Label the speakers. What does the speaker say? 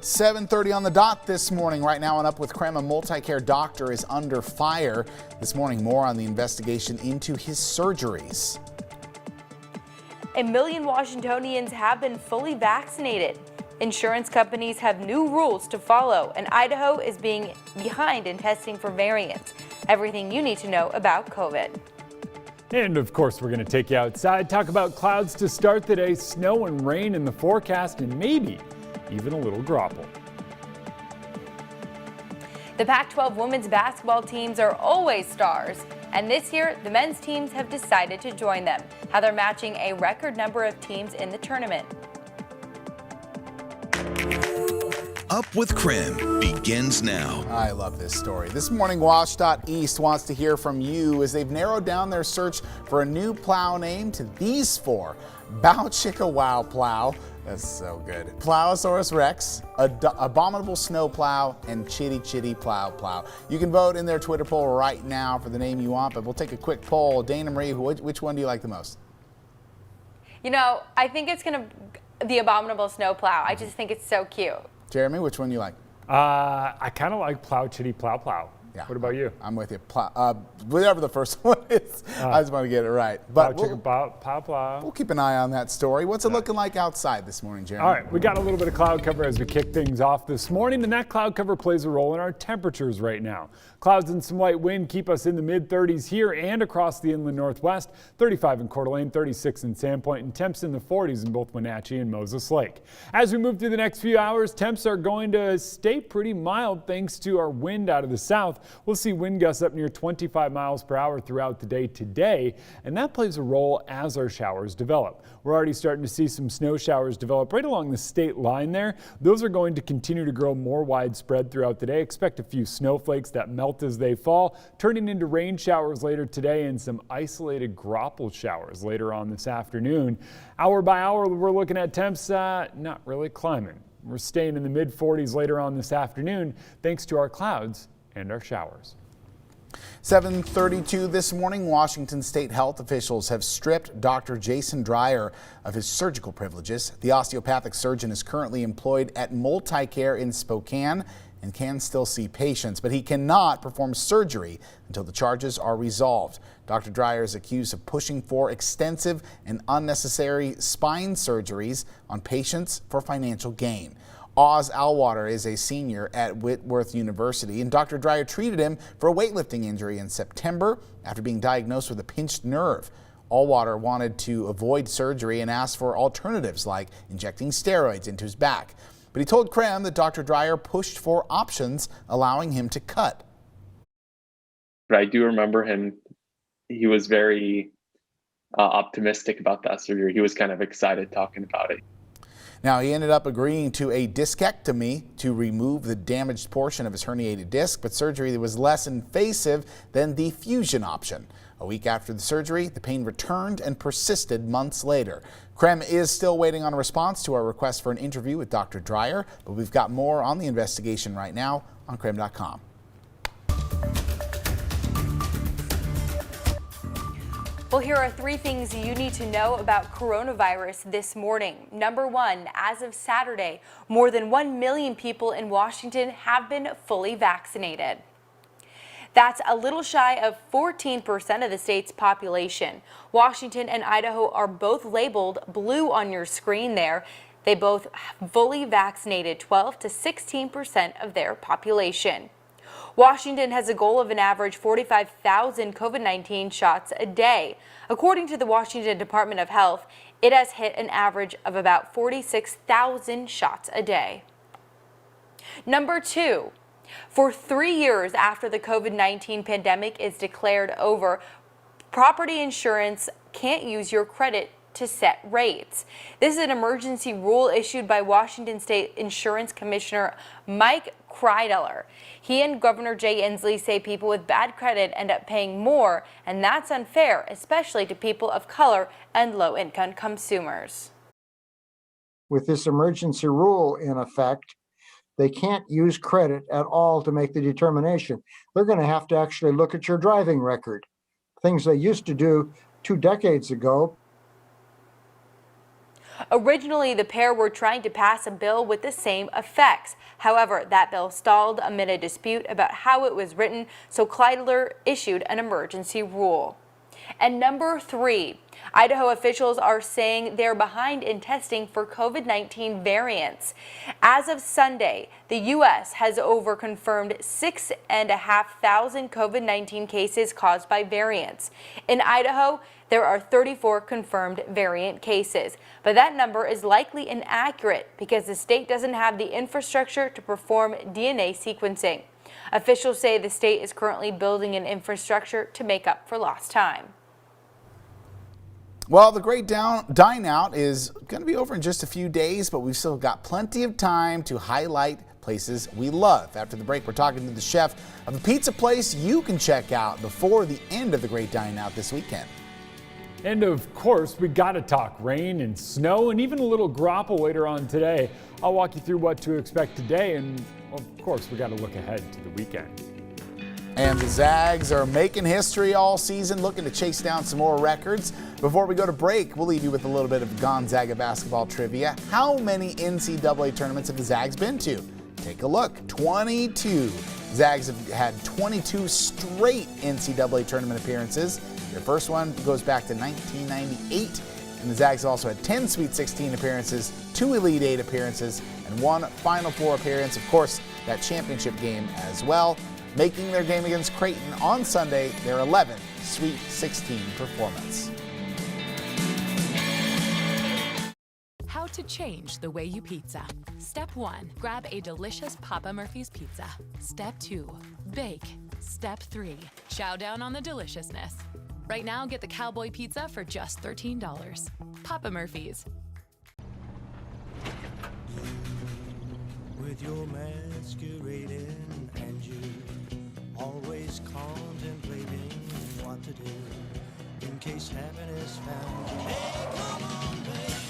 Speaker 1: 7:30 on the dot this morning. Right now on Up with KREM, a multi-care doctor is under fire. This morning, more on the investigation into his surgeries.
Speaker 2: 1 million Washingtonians have been fully vaccinated. Insurance companies have new rules to follow, and Idaho is being behind in testing for variants. Everything you need to know about COVID.
Speaker 3: And of course, we're going to take you outside, talk about clouds to start the day, snow and rain in the forecast, and maybe even a little grapple.
Speaker 2: The Pac-12 women's basketball teams are always stars, and this year the men's teams have decided to join them. How they're matching a record number of teams in the tournament.
Speaker 4: Up with KREM begins now.
Speaker 1: I love this story. This morning, Wash.East wants to hear from you as they've narrowed down their search for a new plow name to these four. Bow Chicka Wow Plow. That's so good. Plowsaurus Rex, Abominable Snow Plow, and Chitty Chitty Plow Plow. You can vote in their Twitter poll right now for the name you want, but we'll take a quick poll. Dana Marie, which one do you like the most?
Speaker 2: You know, I think it's the Abominable Snow Plow. I just think it's so cute.
Speaker 1: Jeremy, which one do you like?
Speaker 3: I kind of like Plow Chitty Plow Plow.
Speaker 1: Yeah,
Speaker 3: what about you?
Speaker 1: I'm with you. Whatever the first one is, I just want to get it right. But
Speaker 3: We'll
Speaker 1: keep an eye on that story. What's it looking like outside this morning, Jeremy?
Speaker 3: All right, we got a little bit of cloud cover as we kick things off this morning, and that cloud cover plays a role in our temperatures right now. Clouds and some light wind keep us in the mid-30s here and across the inland northwest, 35 in Coeur d'Alene, 36 in Sandpoint, and temps in the 40s in both Wenatchee and Moses Lake. As we move through the next few hours, temps are going to stay pretty mild thanks to our wind out of the south. We'll see wind gusts up near 25 miles per hour throughout the day today, and that plays a role as our showers develop. We're already starting to see some snow showers develop right along the state line there. Those are going to continue to grow more widespread throughout the day. Expect a few snowflakes that melt as they fall, turning into rain showers later today and some isolated grapple showers later on this afternoon. Hour by hour, we're looking at temps not really climbing. We're staying in the mid-40s later on this afternoon thanks to our clouds and our showers.
Speaker 1: 7:32 this morning, Washington state health officials have stripped Dr. Jason Dreyer of his surgical privileges. The osteopathic surgeon is currently employed at Multi-Care in Spokane and can still see patients, but he cannot perform surgery until the charges are resolved. Dr. Dreyer is accused of pushing for extensive and unnecessary spine surgeries on patients for financial gain. Oz Alwater is a senior at Whitworth University, and Dr. Dreyer treated him for a weightlifting injury in September after being diagnosed with a pinched nerve. Alwater wanted to avoid surgery and asked for alternatives like injecting steroids into his back. But he told KREM that Dr. Dreyer pushed for options allowing him to cut.
Speaker 5: But I do remember him, he was very optimistic about that surgery. He was kind of excited talking about it.
Speaker 1: Now, he ended up agreeing to a discectomy to remove the damaged portion of his herniated disc, but surgery that was less invasive than the fusion option. A week after the surgery, the pain returned and persisted months later. KREM is still waiting on a response to our request for an interview with Dr. Dreyer, but we've got more on the investigation right now on KREM.com.
Speaker 2: Well, here are 3 things you need to know about coronavirus this morning. Number 1, as of Saturday, more than 1 million people in Washington have been fully vaccinated. That's a little shy of 14% of the state's population. Washington and Idaho are both labeled blue on your screen there. They both fully vaccinated 12 to 16% of their population. Washington has a goal of an average 45,000 COVID-19 shots a day. According to the Washington Department of Health, it has hit an average of about 46,000 shots a day. Number 2, for 3 years after the COVID-19 pandemic is declared over, property insurance can't use your credit to set rates. This is an emergency rule issued by Washington State Insurance Commissioner Mike Kreidler. He and Governor Jay Inslee say people with bad credit end up paying more, and that's unfair, especially to people of color and low-income consumers.
Speaker 6: With this emergency rule in effect, they can't use credit at all to make the determination. They're going to have to actually look at your driving record, things they used to do 2 decades ago.
Speaker 2: Originally, the pair were trying to pass a bill with the same effects. However, that bill stalled amid a dispute about how it was written, so Kleidler issued an emergency rule. And number 3, Idaho officials are saying they're behind in testing for COVID-19 variants. As of Sunday, the U.S. has over confirmed 6,500 COVID-19 cases caused by variants. In Idaho, there are 34 confirmed variant cases, but that number is likely inaccurate because the state doesn't have the infrastructure to perform DNA sequencing. Officials say the state is currently building an infrastructure to make up for lost time.
Speaker 1: Well, the Great Dine Out is going to be over in just a few days, but we've still got plenty of time to highlight places we love. After the break, we're talking to the chef of a pizza place you can check out before the end of the Great Dine Out this weekend.
Speaker 3: And of course, we got to talk rain and snow and even a little grapple later on today. I'll walk you through what to expect today, and of course, we got to look ahead to the weekend.
Speaker 1: And the Zags are making history all season, looking to chase down some more records. Before we go to break, we'll leave you with a little bit of Gonzaga basketball trivia. How many NCAA tournaments have the Zags been to? Take a look, 22. Zags have had 22 straight NCAA tournament appearances. Their first one goes back to 1998. And the Zags also had 10 Sweet 16 appearances, 2 Elite 8 appearances, and 1 Final Four appearance. Of course, that championship game as well. Making their game against Creighton on Sunday their 11th Sweet 16 performance.
Speaker 7: How to change the way you pizza. Step 1, grab a delicious Papa Murphy's pizza. Step 2, bake. Step 3, chow down on the deliciousness. Right now, get the Cowboy Pizza for just $13. Papa Murphy's.
Speaker 8: With your masquerading and you always contemplating what to do in case happiness found you. Hey, come on, baby.